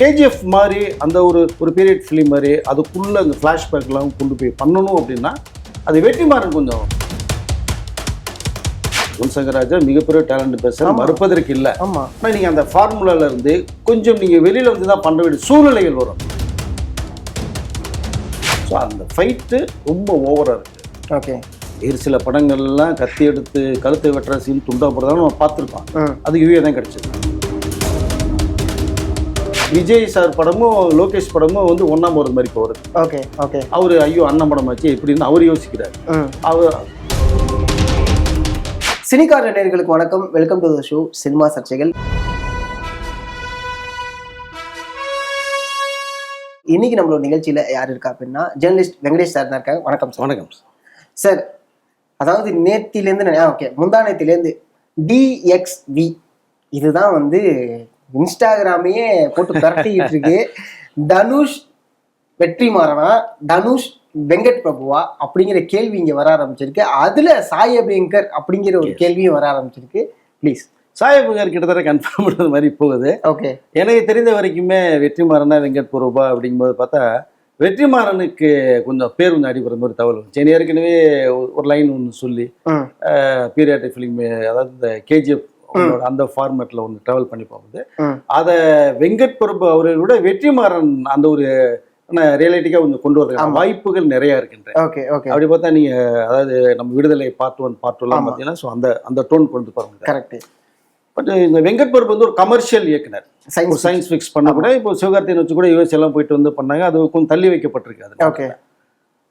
KGF மாதிரி அந்த ஒரு பீரியட் ஃபிலிம் மாதிரி அதுக்குள்ளே அந்த ஃப்ளாஷ்பேக்லாம் கொண்டு போய் பண்ணணும் அப்படின்னா அது வெற்றிமாறன் கொஞ்சம் யுவன் சங்கர் ராஜா மிகப்பெரிய டேலண்ட் பேச மறுப்பதற்கு இல்லை. ஆனால் நீங்கள் அந்த ஃபார்முலாவில் இருந்து கொஞ்சம் நீங்கள் வெளியில் வந்து தான் பண்ண வேண்டிய சூழ்நிலைகள் வரும். ஸோ அந்த ஃபைட்டு ரொம்ப ஓவராக இருக்குது. ஓகே, வேறு சில படங்கள்லாம் கத்தி எடுத்து கழுத்தை வெட்டுற சீன் துண்டா போடுறதாலும் நம்ம பார்த்துருக்கோம். அது யூஏ தான் கிடச்சிது. விஜய் சார் படமும் லோகேஷ் படமும் வந்து ஒன்றா போகிறது மாதிரி போகிறது. ஓகே ஓகே, அவர் ஐயோ அண்ணன் படம் ஆச்சு எப்படின்னு அவர் யோசிக்கிறார். அவர் சினிகார் நேயர்களுக்கு வணக்கம், welcome to the show cinema சர்ச்சைகள். இன்னைக்கு நம்மளோட நிகழ்ச்சியில யார் இருக்கா அப்படின்னா ஜேர்னலிஸ்ட் வெங்கடேஷ் சார் தான் இருக்காங்க. வணக்கம் சார். வணக்கம் சார். அதாவது நேத்திலேருந்து ஓகே முந்தா நேத்திலேருந்து DXV இதுதான் வந்து இன்ஸ்டாகிராமையே போட்டு பரட்டிக்கிட்டு இருக்கு. தனுஷ் வெற்றிமாறனா, தனுஷ் வெங்கட் பிரபுவா அப்படிங்கிற கேள்வி இங்க வர ஆரம்பிச்சிருக்கு. அதுல சாயபேங்கர் அப்படிங்கிற ஒரு கேள்வியும் வர ஆரம்பிச்சிருக்கு. ப்ளீஸ். சாயபேங்கர் கிட்டத்தட்ட கன்ஃபார்ம் பண்ணுறது மாதிரி போகுது. ஓகே, எனக்கு தெரிந்த வரைக்குமே வெற்றிமாறனா வெங்கட் பிரபுவா அப்படிங்கும்போது பார்த்தா வெற்றிமாறனுக்கு கொஞ்சம் பேர் கொஞ்சம் அடிபடுற மாதிரி தகவல் சரி. ஏற்கனவே ஒரு லைன் ஒன்று சொல்லி பீரியாட்டிக் ஃபிலிம், அதாவது இந்த கேஜிஎஃப் அந்த ஃபார்மேட்ல ஒன்று டிராவல் பண்ணி போகுது. அதை வெங்கட் பிரபு அவரை விட வெற்றிமாறன் அந்த ஒரு ரியாலிட்டிக்கா கொஞ்சம் கொண்டு வர வாய்ப்புகள் நிறைய இருக்கின்ற. அப்படி பார்த்தா நீங்க அதாவது நம்ம விடுதலை பார்ட் 1 பார்ட் 2 எல்லாம் பார்த்தீங்கன்னா ஸோ அந்த டோன் கொண்டு பாருங்க. கரெக்ட். பட் இந்த வெங்கட் பிரபு வந்து ஒரு கமர்ஷியல் இயக்குனர், சயின்ஸ் ஃபிக்ஸ் பண்ண கூட இப்போ சிவகார்த்தியன் வச்சு கூட யூஎஸ் எல்லாம் போயிட்டு வந்து பண்ணாங்க. அது கொஞ்சம் தள்ளி வைக்கப்பட்டிருக்கு. அது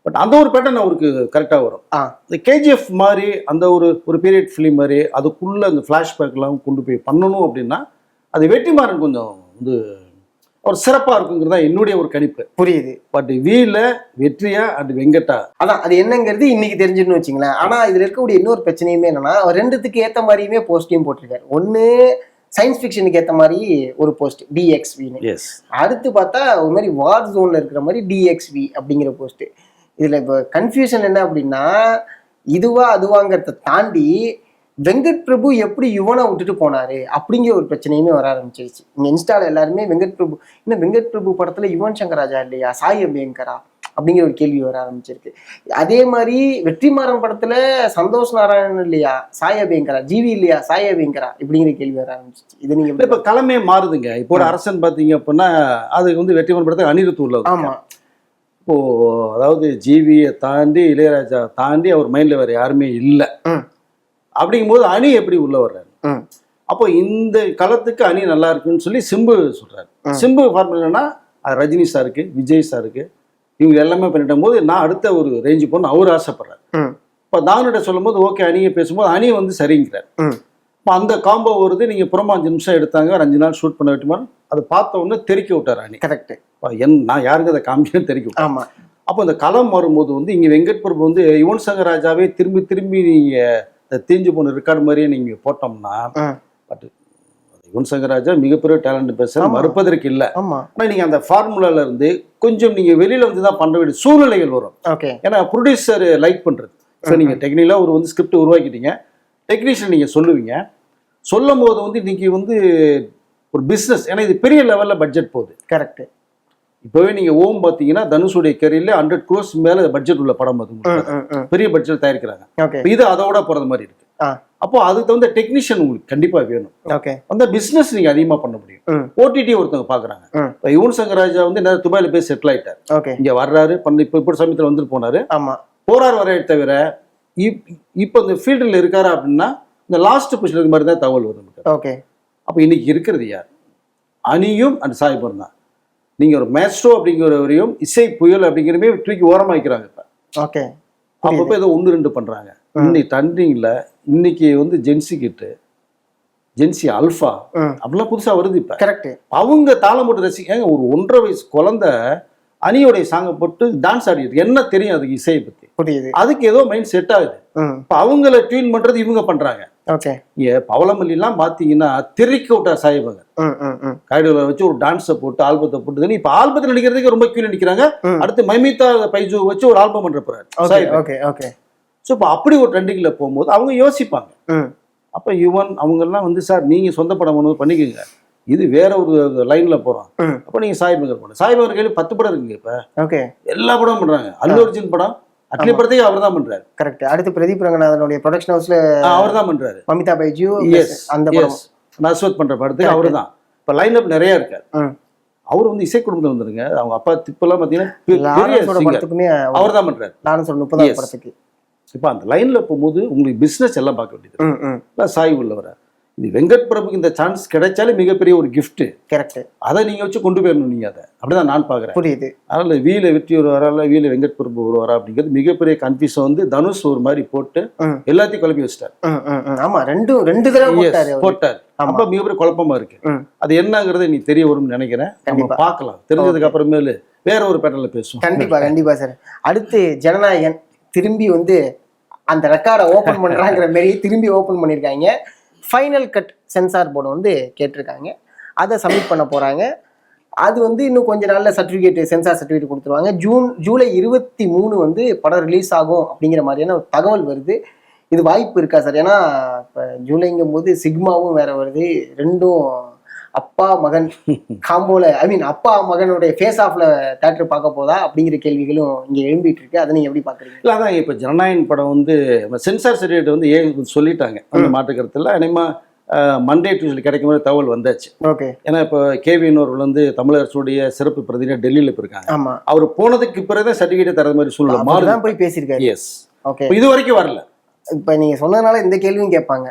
பட் அந்த ஒரு பேட்டர்ன் அவருக்கு கரெக்டாக வரும். இந்த கேஜிஎஃப் மாதிரி அந்த ஒரு பீரியட் ஃபிலிம் மாதிரி அதுக்குள்ளே அந்த ஃப்ளாஷ்பேக்லாம் கொண்டு போய் பண்ணணும் அப்படின்னா அது வெற்றிமாறன் கொஞ்சம் வந்து ஒரு சிறப்பாக இருக்குங்கிறது தான் என்னுடைய ஒரு கணிப்பு. புரியுது. பட் வீல வெற்றியா அண்ட் வெங்கட்டா அதான் அது என்னங்கிறது இன்னைக்கு தெரிஞ்சுன்னு வச்சுங்களேன். ஆனால் இதில் இருக்கக்கூடிய இன்னொரு பிரச்சனையுமே என்னன்னா அவர் ரெண்டுத்துக்கு ஏற்ற மாதிரியுமே போஸ்டையும் போட்டிருக்காரு. ஒன்று சயின்ஸ் ஃபிக்ஷனுக்கு ஏற்ற மாதிரி ஒரு போஸ்ட் DXVன்னு, அடுத்து பார்த்தா ஒரு மாதிரி வார் ஜோனில் இருக்கிற மாதிரி DXV அப்படிங்கிற போஸ்ட்டு. இதுல இப்போ கன்ஃபியூஷன் என்ன அப்படின்னா இதுவா அதுவாங்கிறத தாண்டி வெங்கட் பிரபு எப்படி யுவனை விட்டுட்டு போனாரு அப்படிங்கிற ஒரு பிரச்சனையுமே வர ஆரம்பிச்சிருச்சு. இங்க இன்ஸ்டால எல்லாருமே வெங்கட் பிரபு இன்னும் வெங்கட் பிரபு படத்துல யுவன் சங்கர் ராஜா இல்லையா, சாய் அபியங்கரா அப்படிங்கிற ஒரு கேள்வி வர ஆரம்பிச்சிருக்கு. அதே மாதிரி வெற்றிமாறன் படத்துல சந்தோஷ் நாராயணன் இல்லையா, சாய் அபியங்கரா, ஜிவி இல்லையா, சாய் அபியங்கரா இப்படிங்கிற கேள்வி வர ஆரம்பிச்சிச்சு. இது நீங்க இப்ப கிளம்பே மாறுதுங்க. இப்போ ஒரு அரசன் பாத்தீங்க அப்படின்னா அதுக்கு வந்து வெற்றிமாறன் படத்துல அனிருத் உள்ள. ஆமா. இப்போ அதாவது ஜிவியை தாண்டி இளையராஜா தாண்டி அவர் மைண்ட்ல வேற யாருமே இல்லை. அப்படிங்கும்போது அணி எப்படி உள்ள வர்றாரு? அப்போ இந்த களத்துக்கு அணி நல்லா இருக்குன்னு சொல்லி சிம்பு சொல்றாரு. சிம்பு ஃபார்முலானா அது ரஜினி சாருக்கு, விஜய் சாருக்கு, இவங்க எல்லாமே பண்ணிட்டும் போது நான் அடுத்த ஒரு ரேஞ்சு போகணும்னு அவர் ஆசைப்படுறாரு. இப்போ தானுகிட்ட சொல்லும் போது ஓகே அணியை பேசும்போது அணி வந்து சரிங்கிறார். இப்போ அந்த காம்போ வருது. நீங்க புறமா 5 நிமிஷம் எடுத்தாங்க, ஒரு 5 நாள் ஷூட் பண்ண வெட்டுமாறு அதை பார்த்த உடனே தெறிக்க விட்டார் அணி. கரெக்ட். நான் யாருக்கு அதை காமிக்கணும் தெரிவிக்க விட்டேன். அப்போ இந்த களம் வரும்போது வந்து இங்கே வெங்கட் பிரபு வந்து யுவன் சங்கர் ராஜாவே திரும்பி திரும்பி நீங்கள் தீஞ்சு போன ரெக்கார்டு மாதிரியே நீங்கள் போட்டோம்னா பட் யுவன் சங்கர் ராஜா மிகப்பெரிய டேலண்ட் பேச மறுப்பதற்கு இல்லை. ஆனால் நீங்கள் அந்த ஃபார்முலால இருந்து கொஞ்சம் நீங்கள் வெளியில் வந்து தான் பண்ண வேண்டிய சூழ்நிலைகள் வரும். ஏன்னா ப்ரொடியூசர் லைக் பண்ணுறது. ஸோ நீங்கள் டெக்னிக்கலாக ஒரு வந்து ஸ்கிரிப்ட் உருவாக்கிட்டீங்க, டெக்னீஷியன் நீங்கள் சொல்லுவீங்க. சொல்லும் போது வந்து இன்னைக்கு வந்து ஒரு பிஸ்னஸ், ஏன்னா இது பெரிய லெவலில் பட்ஜெட் போகுது. கரெக்ட். இப்போவே நீங்கள் ஓம் பார்த்தீங்கன்னா தனுஷுடைய கரியரில் 100 crores மேலே பட்ஜெட் உள்ள படம் அது பெரிய பட்ஜெட் தயாரிக்கிறாங்க. இது அதோட போகிறது மாதிரி இருக்கு. அப்போ அதுக்கு தகுந்த டெக்னீஷியன் உங்களுக்கு கண்டிப்பாக வேணும். அந்த பிஸ்னஸ் நீங்கள் அதிகமாக பண்ண முடியும். ஓடிடி ஒருத்தவங்க பார்க்குறாங்க. இப்போ யுவன் சங்கர் ராஜா வந்து என்ன துபாயில் போய் செட்டில் ஆகிட்டார். இங்கே வர்றாரு பண்ண இப்போ சமயத்தில் வந்துட்டு போனாரு. போறாரு வர தவிர இப்போ இந்த ஃபீல்டில் இருக்காரு அப்படின்னா இந்த லாஸ்ட் பொசிஷன் மாதிரி தான் தகவல் வரும். அப்போ இன்னைக்கு இருக்கிறது யார்? அணியும் அந்த சாய்பர் தான். நீங்க ஒரு மேஸ்ட்ரோ அப்படிங்கிறவரையும் இசை புயல் அப்படிங்கிறமே தூக்கி ஓரமா வைக்கிறாங்க. இப்ப அப்பப்போ ஏதோ 1-2 பண்றாங்க. இன்னைக்கு ட்ரெண்டிங்ல இன்னைக்கு வந்து ஜென்சி கிட்டு, ஜென்சி அல்ஃபா அப்படிலாம் புதுசா வருது. இப்ப கரெக்ட். அவங்க தாளம் போட்டு ரசிக்காங்க. ஒரு 1.5 வயசு குழந்தை அணியோடைய சாங்கை போட்டு டான்ஸ் ஆடிட்டு என்ன தெரியும் அதுக்கு இசையை பத்தி, அதுக்கு ஏதோ மைண்ட் செட் ஆகுது. இப்ப அவங்கள டியூன் பண்றது இவங்க பண்றாங்க. பவளமல்லி எல்லாம் பாத்தீங்கன்னா தெறிக்க விட்டா சாய்பாங்க காய்டுல வச்சு ஒரு டான்ஸை போட்டு ஆல்பத்தை போட்டு இப்ப ஆல்பத்தில் நடிக்கிறதுக்கு ரொம்ப கீழே நிக்கிறாங்க. அடுத்து மைமிதா பைஜு வச்சு ஒரு ஆல்பம் பண்ற போறாரு. ஸோ இப்போ அப்படி ஒரு ட்ரெண்டிங்ல போகும்போது அவங்க யோசிப்பாங்க. அப்ப யுவன் அவங்க எல்லாம் வந்து சார் நீங்க சொந்த படம் ஒன்று பண்ணிக்கோங்க, இது வேற ஒரு லைன்ல போறோம். அப்ப நீங்க சாய்பங்கர் படம், சாய்பங்கர் கையில 10 படம் இருக்குங்க. இப்ப ஓகே, எல்லா படமும் பண்றாங்க. அல்லு அர்ஜுன் படம் அட்லி படத்தையும் அவர் தான் பண்றாரு. கரெக்ட். அடுத்து பிரதீப் ரங்கநாதனுடைய ப்ரொடக்ஷன் ஹவுஸ்ல அவர் தான் பண்றாரு. மமிதா பைஜு அந்த படம் நஸ்வத் பண்ற படத்துக்கு அவரு தான். இப்ப லைன் அப் நிறைய இருக்காரு. அவர் வந்து இசை குடும்பத்துல வந்துருங்க. அவங்க அப்பா திப்பெல்லாம் பாத்தீங்கன்னா படத்துக்குமே அவர் தான் பண்றாரு. நானும் சொல்ல 30 படத்துக்கு. இப்ப அந்த லைன்ல போகும்போது உங்களுக்கு பிசினஸ் எல்லாம் பார்க்க வேண்டியது. சாய் உள்ள வர இது வெங்கட் பிரபுக்கு இந்த சான்ஸ் கிடைச்சாலே மிகப்பெரிய ஒரு கிஃப்ட். கரெக்ட். அதை நீங்க வச்சு கொண்டு போயிடணும். நீங்க அதை அப்படிதான் நான் பாக்குறேன். புரியுது. அதனால வீல வெற்றி வருவாரா இல்ல வீல வெங்கட் பிரபு வருவாரா அப்படிங்கிறது மிகப்பெரிய கன்ஃபியூஷன் வந்து தனுஷ் ஒரு மாதிரி போட்டு எல்லாத்தையும் குழப்பி வச்சிட்டாரு. ஆமா, ரெண்டு தடவை போட்டாரு. அப்ப மிகப்பெரிய குழப்பமா இருக்கு. அது என்னங்கிறது நீ தெரிய வரும்னு நினைக்கிறேன். நம்ம பார்க்கலாம். தெரிஞ்சதுக்கு அப்புறமேலு வேற ஒரு பேட்டர்ல பேசுவோம். கண்டிப்பா சார். அடுத்து ஜனநாயகன் திரும்பி வந்து அந்த ரெக்கார்டை ஓபன் பண்றாங்கிற மாதிரி திரும்பி ஓபன் பண்ணிருக்காங்க. ஃபைனல் கட் சென்சார் போர்டு வந்து கேட்டிருக்காங்க. அதை சப்மிட் பண்ண போறாங்க. அது வந்து இன்னும் கொஞ்ச நாள்ல சர்டிஃபிகேட், சென்சார் சர்டிஃபிகேட் கொடுத்துருவாங்க. ஜூலை 23 வந்து படம் ரிலீஸ் ஆகும் அப்படிங்கிற மாதிரியான ஒரு தகவல் வருது. இது வாய்ப்பு இருக்கா சார்? ஏன்னா இப்போ ஜூலைங்கும் போது சிக்மாவும் வேற வருது. ரெண்டும் அப்பா மகன் காம்போல, ஐ மீன் அப்பா மகனுடைய ஃபேஸ் ஆஃப்ல தேட்டர் பார்க்க போதா அப்படிங்கிற கேள்விகளும் இங்க எழும்பிட்டு இருக்கு. அதை நீங்க எப்படி பாக்குறீங்க? இல்லை, அதான் இப்போ ஜனநாயகன் படம் வந்து சென்சார் சர்டிஃபிகேட் வந்து சொல்லிட்டாங்க. அந்த மாற்றுக்கிறதுல இனிமே மண்டே டியூஸ்டே கிடைக்கும் போது தகவல் வந்தாச்சு. ஓகே. ஏன்னா இப்போ கேவிஎன் அவர்கள் வந்து தமிழரசுடைய சிறப்பு பிரதிநிதியாக டெல்லியில் போயிருக்காங்க. ஆமா, அவர் போனதுக்கு பிறகு சர்டிஃபிகேட் தரது மாதிரி சூழ்நிலை மாறி தான் போய் பேசியிருக்காரு. எஸ். ஓகே. இது வரைக்கும் வரல. இப்ப நீங்க சொன்னதுனால இந்த கேள்வியும் கேட்பாங்க.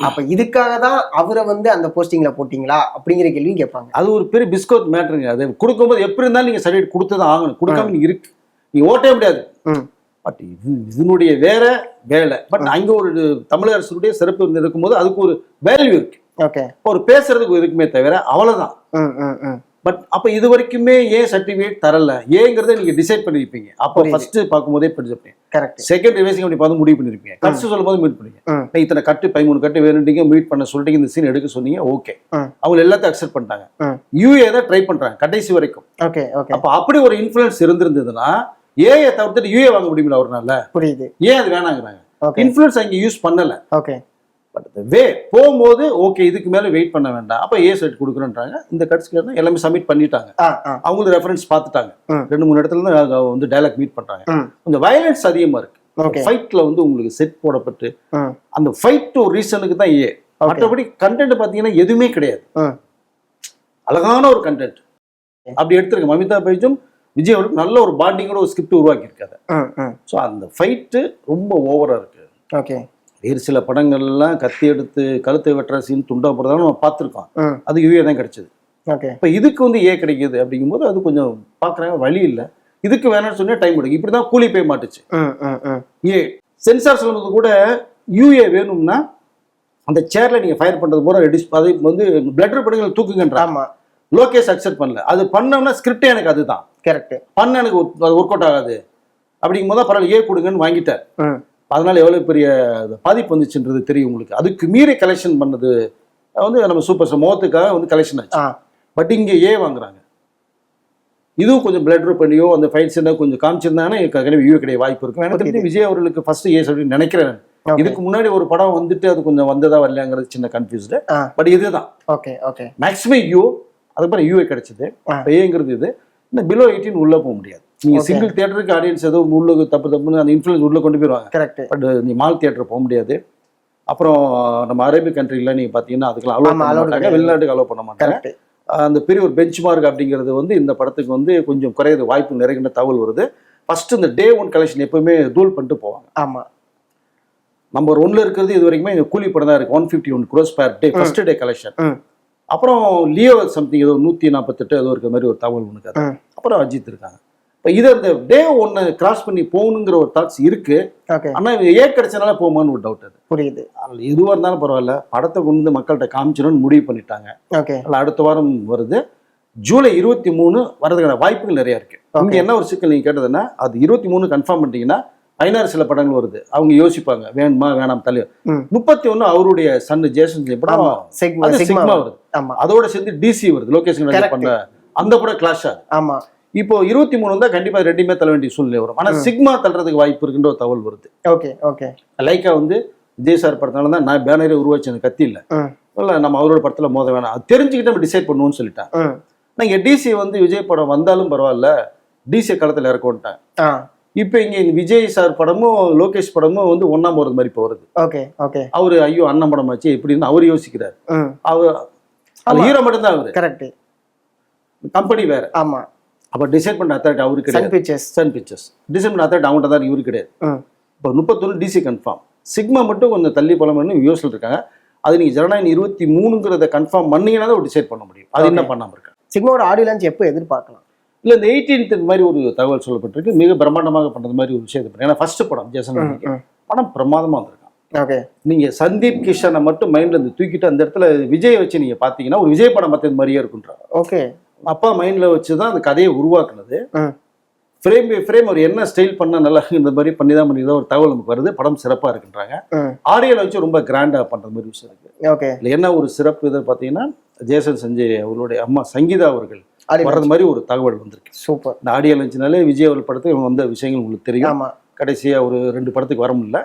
அப்ப இதுக்காக தான் அவரை வந்து அந்த போஸ்டிங்ல போட்டீங்களா அப்படிங்கிற கேள்வியும் கேட்பாங்க. அது ஒரு பெரிய பிஸ்கோட் மேட்டருங்க. அது கொடுக்கும்போது எப்படி இருந்தாலும் நீங்க சர்டிஃபிகேட் கொடுத்துதான் ஆகணும். கொடுக்காம நீங்க இருக்கு, நீங்க ஓட்டவே முடியாது. பட் இதனுடைய வேற வேலை. பட் அங்க ஒரு தமிழக அரசுடைய சிறப்பு இருக்கும்போது அதுக்கு ஒரு வேல்யூ இருக்கு. ஓகே. ஒரு பேசுறதுக்கு இருக்குமே தவிர அவ்வளவுதான். பட் அப்ப இது வரைக்குமே ஏன் சர்டிஃபிகேட் தரல ஏங்கிறத நீங்க டிசைட் பண்ணிருப்பீங்க. அப்போ ஃபர்ஸ்ட் பார்க்கும்போதே படிச்சிருப்பீங்க. கரெக்ட். செகண்ட் ரிவைசிங் அப்படி பார்த்து முடிவு பண்ணிருப்பீங்க. கட்சி சொல்லும் போது மீட் பண்ணீங்க. இத்தனை கட்டு 13 கட்டு வேணுட்டீங்க, மீட் பண்ண சொல்லிட்டீங்க, இந்த சீன் எடுக்க சொன்னீங்க. ஓகே. அவங்க எல்லாத்தையும் அக்செப்ட் பண்ணிட்டாங்க. யூஏ தான் ட்ரை பண்றாங்க கடைசி வரைக்கும். ஓகே. ஓகே. அப்ப அப்படி ஒரு இன்ஃபுளுன்ஸ் இருந்திருந்ததுன்னா ஏஐ தவிர்த்துட்டு யூஏ வாங்க முடியுமில்ல அவர்னால? புரியுது. ஏன் அது வேணாங்கிறாங்க? இன்ஃபுளுன்ஸ் அங்க யூஸ் பண்ணல. ஓகே. பட் வே போகும்போது ஓகே இதுக்கு மேல வெயிட் பண்ண வேண்டாம். அப்ப ஏ சர்டிஃபிகேட் கொடுக்குறேன்றாங்க. இந்த கட்சிக்கு எல்லாமே சப்மிட் பண்ணிட்டாங்க. அவங்களுக்கு ரெஃபரன்ஸ் பார்த்துட்டாங்க. 2-3 இடத்துல வந்து டயலாக் மீட் பண்றாங்க. கொஞ்சம் வயலன்ஸ் அதிகமா இருக்கு. ஃபைட்ல வந்து உங்களுக்கு செட் போடப்பட்டு அந்த ஃபைட் ஒரு ரீசனுக்கு தான் ஏ. மற்றபடி கண்டென்ட் பாத்தீங்கன்னா எதுவுமே கிடையாது. அழகான ஒரு கண்டென்ட் அப்படி எடுத்திருக்கு. மமிதா பைஜும் விஜய் அவருக்கு நல்ல ஒரு பாண்டிங்கோட ஒரு ஸ்கிரிப்ட் உருவாக்கி இருக்காது. ஸோ அந்த ஃபைட்டு ரொம்ப ஓவரா இருக்கு. ஓகே. வேறு சில படங்கள்லாம் கத்தி எடுத்து கழுத்தை வெட்டுற சீன் துண்டா போறதாலும் நம்ம பார்த்துருக்கோம். அது யூஏ தான் கிடைச்சது. ஓகே. இப்போ இதுக்கு வந்து ஏ கிடைக்குது அப்படிங்கும்போது அது கொஞ்சம் பார்க்குறாங்க, வழி இல்லை. இதுக்கு வேணாம்னு சொன்னா டைம் எடுக்கும். இப்படி தான் கூலி போய் மாட்டுச்சு. ஏ சென்சார் சொல்லும்போது கூட யூஏ வேணும்னா அந்த சேர்ல நீங்க ஃபயர் பண்றது போல ரெடியூஸ் அது வந்து பிளட்டர் படங்களை தூக்குங்கன்றாங்க. லோகேஷ் அக்செப்ட் பண்ணல. அது பண்ணோம்னா ஸ்கிரிப்டே எனக்கு அதுதான் கரெக்ட் பண்ண எனக்கு ஒர்க் அவுட் ஆகாது அப்படிங்கும்போது பரவாயில்ல ஏ கொடுங்கன்னு வாங்கிட்டார். அதனால எவ்வளவு பெரிய பாதிப்பு வந்துச்சுன்றது தெரியும் உங்களுக்கு. அதுக்கு மீறி கலெக்ஷன் பண்ணது வந்து நம்ம சூப்பர் ஸ்டார் மோகத்துக்காக வந்து கலெக்ஷன் ஆச்சு. பட் இங்கே ஏ வாங்குறாங்க. இதுவும் கொஞ்சம் பிளட் பண்ணியோ அந்த ஃபைட் சீனை கொஞ்சம் காமிச்சிருந்தாங்கன்னா வியூ கிடையாது வாய்ப்பு இருக்கும். எனக்கு விஜய் அவர்களுக்கு ஃபர்ஸ்ட் ஏ சொல்லி நினைக்கிறேன். இதுக்கு முன்னாடி ஒரு படம் வந்துட்டு அது கொஞ்சம் வந்ததா வரலையாங்கிறது சின்ன கன்ஃபியூஸ்டு. பட் இதுதான் ஓகே. ஓகே. மேக்ஸிமம் யூ அதுக்கப்புறம் யூஏ கிடைச்சது. ஏங்கிறது இது. இன்னும் பிலோ 18 உள்ள போக முடியாது. நீங்க சிங்கிள் தியேட்டருக்கு ஆடியன்ஸ் ஏதோ உள்ள தப்புன்னு அந்த இன்ஃப்ளூயன்ஸ் உள்ள கொண்டு போயிருவாங்க. கரெக்ட். பட் நீ மால் தியேட்டர் போக முடியாது. அப்புறம் நம்ம அரேபிக் கண்ட்ரில நீங்க பாத்தீங்கன்னா அதுக்கெல்லாம் அலோவ் பண்ண மாட்டாங்க. வெளிநாட்டுக்கு அலோவ் பண்ண மாட்டாங்க. அந்த பெரிய ஒரு பெஞ்ச் மார்க் அப்படிங்கிறது வந்து இந்த படத்துக்கு வந்து கொஞ்சம் குறையிறது வாய்ப்பு நிறைய தகவல் வருது. ஃபர்ஸ்ட் இந்த டே 1 கலெக்ஷன் எப்பவுமே தூள் பண்ணிட்டு போவாங்க. ஆமா. நம்பர் 1ல இருக்கிறது இது வரைக்குமே கூலி படம் தான் இருக்கு. 151 crores per day first day collection. அப்புறம் லியோ சம்திங் ஏதோ 148 ஏதோ இருக்க மாதிரி ஒரு தகவல் ஒன்று. அப்புறம் அஜித் இருக்காங்க. இப்போ இது அந்த டே 1 கிராஸ் பண்ணி போகணுங்கிற ஒரு தாட்ஸ் இருக்கு. ஆனா ஏ கிடைச்சனால போகுமான்னு ஒரு டவுட். அது புரியுது. எதுவாக இருந்தாலும் பரவாயில்ல, படத்தை கொண்டு மக்கள்கிட்ட காமிச்சிடணும்னு முடிவு பண்ணிட்டாங்க. அடுத்த வாரம் வருது. ஜூலை 23 வரதுக்கான வாய்ப்புகள் நிறைய இருக்கு. இங்க என்ன ஒரு சிக்கல் நீங்க கேட்டதுன்னா அது 23 கன்ஃபார்ம் பண்ணிட்டீங்கன்னா 16 சில படங்கள் வருது. அவங்க யோசிப்பாங்க வேணுமா வேணாம் தள்ளி. 31 அவருடைய சன் ஜேசன் படம் சிக்மா வருது. அதோட சேர்ந்து டிசி வருது. லோகேஷன் பண்ண அந்த படம் கிளாஷ் ஆகுது. ஆமா. இப்போ 23 வந்தா கண்டிப்பா ரெண்டுமே தள்ள வேண்டிய சூழ்நிலை வரும். ஆனா சிக்மா தள்ளுறதுக்கு வாய்ப்பு இருக்குன்ற ஒரு தகவல் வருது. ஓகே. ஓகே. லைக்கா வந்து விஜய் சார் படத்தால தான் நான் பேனரே உருவாச்சு. அந்த கத்தி இல்ல இல்லை நம்ம அவரோட படத்தில் மோத வேணாம், அது தெரிஞ்சுக்கிட்டு நம்ம டிசைட் பண்ணுவோம்னு சொல்லிட்டான். நான் டிசி வந்து விஜய் படம் வந்தாலும் பரவாயில்ல, டிசி களத்தில் இறக்கோன்ட்டேன். இப்போ இங்கே விஜய் சார் படமும் லோகேஷ் படமும் வந்து ஒண்ணா போறது மாதிரி இப்போ வருது. Okay okay. அவரு ஐயோ அண்ணன் படம் ஆச்சு எப்படின்னு அவர் யோசிக்கிறார். அவர் ஹீரோ மட்டும் தான் அவரு, கரெக்ட், கம்பெனி வேற. ஆமா. அப்ப டிசைட் பண்ண அத்தாரிட்டி அவரு கிடையாது, சன் பிக்சர்ஸ் டிசைட் பண்ண அத்தாரிட்டி அவங்கள்ட்ட தான், இவரு கிடையாது. இப்போ 31 டிசி கன்ஃபார்ம், சிக்மா மட்டும் கொஞ்சம் தள்ளி போலாம்னு யோசிச்சுட்டு இருக்காங்க. அது நீங்க ஜனநாயகம் 23ங்கிறத கன்ஃபார்ம் பண்ணீங்கன்னா தான் டிசைட் பண்ண முடியும். அது என்ன பண்ணாம இருக்காங்க. சிக்மாவோட ஆடியோ லான்ச் எப்போ எதிர்பார்க்கலாம்? இல்ல இந்த 18th மாதிரி ஒரு தகவல் சொல்லப்பட்டிருக்கு, மிக பிரம்மாண்டமாக பண்றது மாதிரி ஒரு விஷயத்தை. ஏன்னா ஃபர்ஸ்ட் படம் ஜேசன் படம் பிரமாதமா வந்திருக்கான். ஓகே. நீங்க சந்தீப் கிஷனை மட்டும் மைண்ட்ல இருந்து தூக்கிட்டு அந்த இடத்துல விஜய் வச்சு நீங்க பாத்தீங்கன்னா ஒரு விஜய் படம் மற்றது மாதிரியே இருக்குன்றாங்க. ஓகே. அப்பா மைண்ட்ல வச்சுதான் அந்த கதையை உருவாக்குனது. ஃப்ரேம் பை ஃப்ரேம் அவர் என்ன ஸ்டைல் பண்ணா நல்லா இந்த மாதிரி பண்ணிதான் ஒரு தகவல் நமக்கு வருது. படம் சிறப்பா இருக்குன்றாங்க. ஆடியோல வச்சு ரொம்ப கிராண்டா பண்ற மாதிரி விஷயம் இருக்கு. ஓகே. இல்ல என்ன ஒரு சிறப்பு இதை பாத்தீங்கன்னா ஜேசன் சஞ்சய் அவருடைய அம்மா சங்கீதா அவர்கள் வர்றது மாதிரி ஒரு தகவல் வந்திருக்கு. சூப்பர். இந்த ஆடியோ லஞ்சினாலே விஜய் அவர்கள் படத்துக்கு இவங்க வந்த விஷயங்கள் உங்களுக்கு தெரியும். கடைசியா ஒரு 2 படத்துக்கு வர முடியல.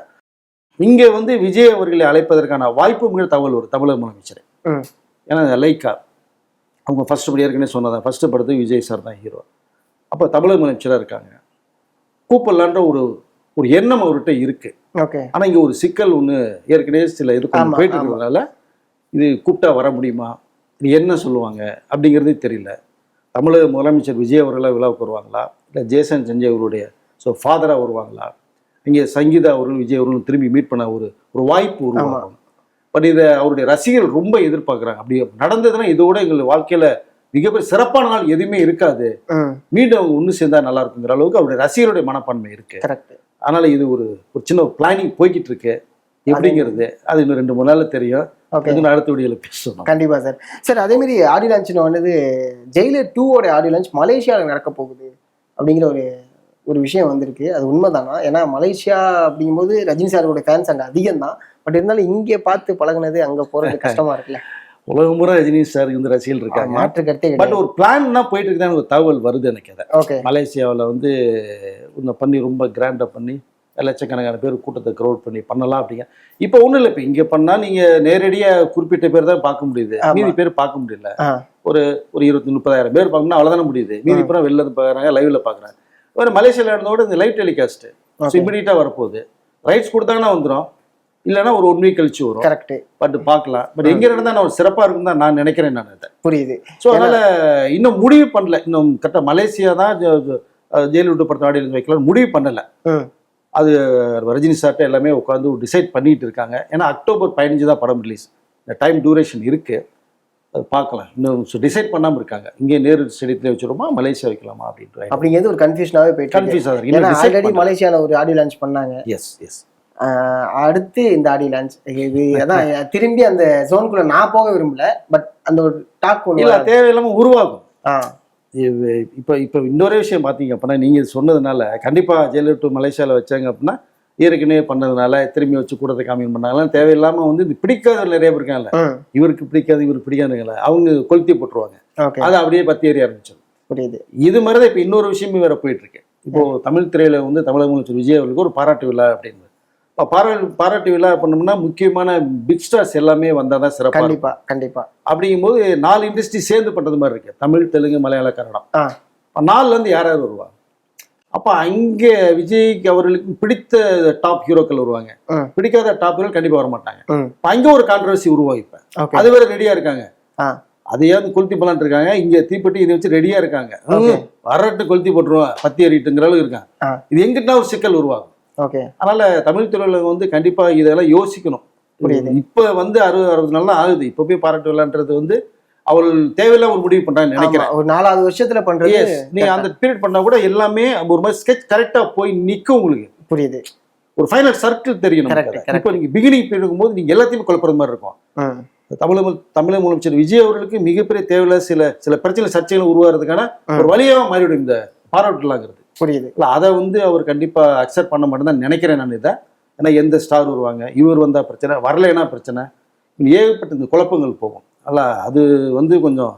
இங்க வந்து விஜய் அவர்களை அழைப்பதற்கான வாய்ப்பு மிக தகவல் ஒரு தமிழக முதலமைச்சர். ஏன்னா லைக்கா அவங்க ஃபர்ஸ்ட் படி ஏற்கனவே சொன்னதான், ஃபர்ஸ்ட் படத்துக்கு விஜய் சார் தான் ஹீரோ. அப்போ தமிழக முதலமைச்சராக இருக்காங்க, கூப்பிடலான்ற ஒரு எண்ணம் அவர்கிட்ட இருக்கு. ஓகே. ஆனால் இங்கே ஒரு சிக்கல் ஒன்று ஏற்கனவே சில இது போயிட்டு இருக்கிறதுனால இது கூப்பிட்டா வர முடியுமா, இது என்ன சொல்லுவாங்க அப்படிங்கிறதே தெரியல. தமிழக முதலமைச்சர் விஜய் அவர்களாக விழாவுக்கு வருவாங்களா, இல்லை ஜேசன் சஞ்சய் அவருடைய ஃபாதராக வருவாங்களா, இங்கே சங்கீதா அவர்கள் விஜய் அவர்களும் திரும்பி மீட் பண்ண ஒரு வாய்ப்பு உருவாகும். பட் இதை அவருடைய ரசிகர்கள் ரொம்ப எதிர்பார்க்குறாங்க. அப்படி நடந்ததுன்னா இதோட எங்கள் வாழ்க்கையில் மிகப்பெரிய சிறப்பான நாள் எதுவுமே இருக்காது, மீண்டும் அவங்க ஒன்று சேர்ந்தா நல்லா இருக்குங்கிற அளவுக்கு அவருடைய ரசிகருடைய மனப்பான்மை இருக்கு. அதனால இது ஒரு சின்ன பிளானிங் போய்கிட்டு இருக்கு. எப்படிங்கிறது அது இன்னும் 2-3 நாள்ல தெரியும். அடுத்த வீடியோல பேசணும். கண்டிப்பா சார். சார் அதே மாதிரி ஆடியோ லான்ச் வந்து ஜெயிலர் 2 ஆடியோ லான்ச் மலேசியாவில் நடக்க போகுது அப்படிங்கிற ஒரு விஷயம் வந்திருக்கு. அது உண்மைதானா? ஏன்னா மலேசியா அப்படிங்கும்போது ரஜினி சாரோட ஃபேன்ஸ் அங்கே அதிகம் தான். பட் இருந்தாலும் இங்கே பார்த்து பழகுனது அங்கே போறது கஷ்டமா இருக்குல்ல. உலகம் பூரா ரஜினி சார் இந்த ரசிகர்கள் இருக்காங்க, மாற்று கருத்தே. பட் ஒரு பிளான் தான் போயிட்டு இருக்குதான் ஒரு தகவல் வருது எனக்கு. அதை ஓகே. மலேசியாவில் வந்து பண்ணி ரொம்ப கிராண்டா பண்ணி லட்சக்கணக்கான பேர் கூட்டத்தை க்ரௌட் பண்ணி பண்ணலாம் அப்படிங்க. இப்போ ஒன்றும் இல்லை, இப்போ இங்கே பண்ணால் நீங்கள் நேரடியாக குறிப்பிட்ட பேர் தான் பார்க்க முடியுது, மீதி பேர் பார்க்க முடியல. ஒரு 20-30 பேர் பார்க்கணும்னா அவ்வளோதானே முடியுது. மீதி பேர் வெளில பார்க்குறாங்க, லைவ்ல பார்க்குறாங்க. வேறு மலேசியாவில் இருந்தோட இந்த லைவ் டெலிகாஸ்ட் இமீடியட்டாக வரப்போகுது. ரைட்ஸ் கொடுத்தாங்கன்னா வந்துடும், இல்லைன்னா ஒரு 1 வீக் கழிச்சு வரும். கரெக்ட். பட் பார்க்கலாம். பட் எங்கே இருந்தால் நான் ஒரு சிறப்பாக இருக்கும் தான் நான் நினைக்கிறேன். நான் அதை புரியுது. ஸோ அதனால் இன்னும் முடிவு பண்ணல. இன்னும் கரெக்டாக மலேசியா தான் ஜெயலலிதா படத்தை ஆடியோ வைக்கலாம் முடிவு பண்ணலை. அது ரஜினி சார்ட்ட எல்லாமே உட்காந்து டிசைட் பண்ணிட்டு இருக்காங்க. ஏன்னா அக்டோபர் 15 தான் படம் ரிலீஸ். இந்த டைம் டியூரேஷன் இருக்கு, அது பார்க்கலாம். இன்னும் டிசைட் பண்ணாமல் இருக்காங்க. இங்கே நேரு ஸ்டேடியத்தில் வச்சிருமா மலேசியா வைக்கலாமா அப்படிங்கிறது ஒரு கன்ஃபியூஷனாகவே போயிட்டு கன்ஃபியூஸ் ஆகுது. ஆல்ரெடி மலேசியாவில் ஒரு ஆடியோ லான்ச் பண்ணாங்க. Yes yes. அடுத்து இந்த ஆடியோ லான்ச் இது அதான் திரும்பி அந்த ஜோனுக்குள்ள நான் போக விரும்பல. பட் அந்த ஒரு டாக் இல்லை தேவையில்லாமல் உருவாகும். இப்போ இன்னொரு விஷயம் பார்த்தீங்க அப்படின்னா, நீங்கள் சொன்னதுனால கண்டிப்பாக ஜெயலலிதா மலேசியாவில் வச்சாங்க அப்படின்னா ஏற்கனவே பண்ணதுனால திரும்பி வச்சு கூடத்தை காமியம் பண்ணாங்கலாம். தேவையில்லாமல் வந்து இது பிடிக்காத நிறைய பேர் இருக்காங்கல்ல, இவருக்கு பிடிக்காது இவருக்கு பிடிக்காதுங்கள அவங்க கொளுத்தி போட்டுருவாங்க. அதை அப்படியே பற்றி ஏறி ஆரம்பிச்சது. புரியுது. இது மாதிரி தான் இப்போ இன்னொரு விஷயமே வேற போயிட்டு இருக்கு. இப்போ தமிழ் திரையில வந்து தமிழக முதலமைச்சர் விஜய் அவர்களுக்கு ஒரு பாராட்டு விழா அப்படின்னு பாராட்டு விழா பண்ணோம்னா முக்கியமான பிக் ஸ்டார்ஸ் எல்லாமே வந்தால் தான் சிறப்பாக. கண்டிப்பா கண்டிப்பா. அப்படிங்கும்போது 4 இண்டஸ்ட்ரி சேர்ந்து பண்றது மாதிரி இருக்கு. தமிழ், தெலுங்கு, மலையாள, கன்னடம். 4லேருந்து யார் யார் வருவாங்க? அப்போ அங்கே விஜய்க்கு அவர்களுக்கு பிடித்த டாப் ஹீரோக்கள் வருவாங்க, பிடிக்காத டாப் ஹீரோ கண்டிப்பாக வர மாட்டாங்க. அங்கே ஒரு கான்ட்ரவர்சி உருவாகிப்பேன். அது வேற ரெடியா இருக்காங்க, அதையாவது கொளுத்தி போலான்ட்டு இருக்காங்க. இங்க தீப்பெட்டி இதை வச்சு ரெடியா இருக்காங்க. வரட்டு கொளுத்தி போட்டுருவோம், பத்தி எறிட்டுங்கிற அளவுக்கு இருக்காங்க. இது எங்கிட்ட ஒரு சிக்கல் உருவாகும். அதனால தமிழ் திரையுலகம் வந்து கண்டிப்பா இதெல்லாம் யோசிக்கணும். இப்ப வந்து 60 நாள் ஆகுது, இப்ப போய் பாராட்டு விழான்றது வந்து அவள் தேவையில்லாம ஒரு முடிவு பண்றான்னு நினைக்கிறேன். ஒரு 4வது வருஷத்துல பண்றது. நீங்க அந்த பீரியட் பண்ணா கூட எல்லாமே ஒரு மாதிரி ஸ்கெட்ச் கரெக்டா போய் நிக்கும். உங்களுக்கு புரியுது, ஒரு ஃபைனல் சர்க்கிள் தெரியும். இப்ப நீங்க பிகினிங் போயிருக்கும் போது நீங்க எல்லாத்தையுமே குழப்பற மாதிரி இருக்கும். தமிழக முதலமைச்சர் விஜய் அவர்களுக்கு மிகப்பெரிய தேவையில்ல சில பிரச்சனை சர்ச்சைகள் உருவாகிறதுக்கான ஒரு வழியாக மாறிவிடும் இந்த பாராட்டுலாங்கிறது. புரியுது. இல்லை அதை வந்து அவர் கண்டிப்பா அக்செப்ட் பண்ண மாட்டேன் தான் நினைக்கிறேன் நான் இதை. ஏன்னா எந்த ஸ்டார் வருவாங்க, இவர் வந்தா பிரச்சனை, வரலைன்னா பிரச்சனை, ஏகப்பட்ட இந்த குழப்பங்கள் போகும். அல்ல அது வந்து கொஞ்சம்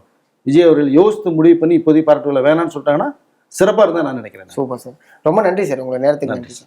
விஜய் அவர்கள் யோசித்து முடிவு பண்ணி இப்போதைக்கு பாராட்டு வேணான்னு சொல்லிட்டாங்கன்னா சிறப்பாக இருந்தால் நான் நினைக்கிறேன். சூப்பர் சார், ரொம்ப நன்றி சார், உங்களை நேரத்துக்கு நன்றி சார்.